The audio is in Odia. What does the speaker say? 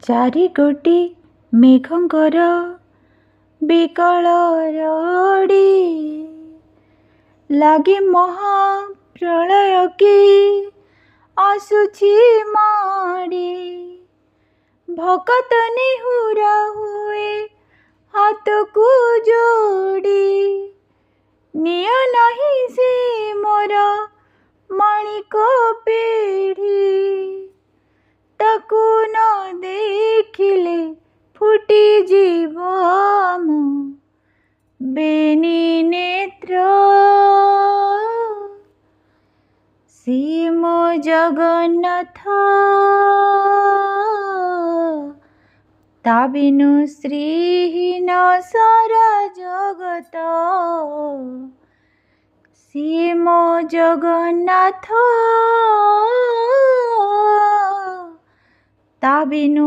ଚାରିଗୋଟି ମେଘଙ୍କର ବିକଳ ରଡ଼ି ଲାଗି ମହାପ୍ରଳୟ କି ଆସୁଛି ମାଡ଼ି। ଭକତ ନେହୁରା ହୁଏ ହାତକୁ ଯୋଡ଼ି, ନିଅ ନାହିଁ ସେ ମୋର ମାଣିକ ପେଢ଼ି। ତାକୁ ନ ଦେଖିଲେ ଫୁଟିଯିବ ମୋ ବେନି ନେତ୍ର। ସେ ମୋ ଜଗନ୍ନାଥ, ତା ବିନୁ ଶ୍ରୀହୀନ ସାରା ଜଗତ। ସେ ମୋ ଜଗନ୍ନାଥ, ତା ବିନୁ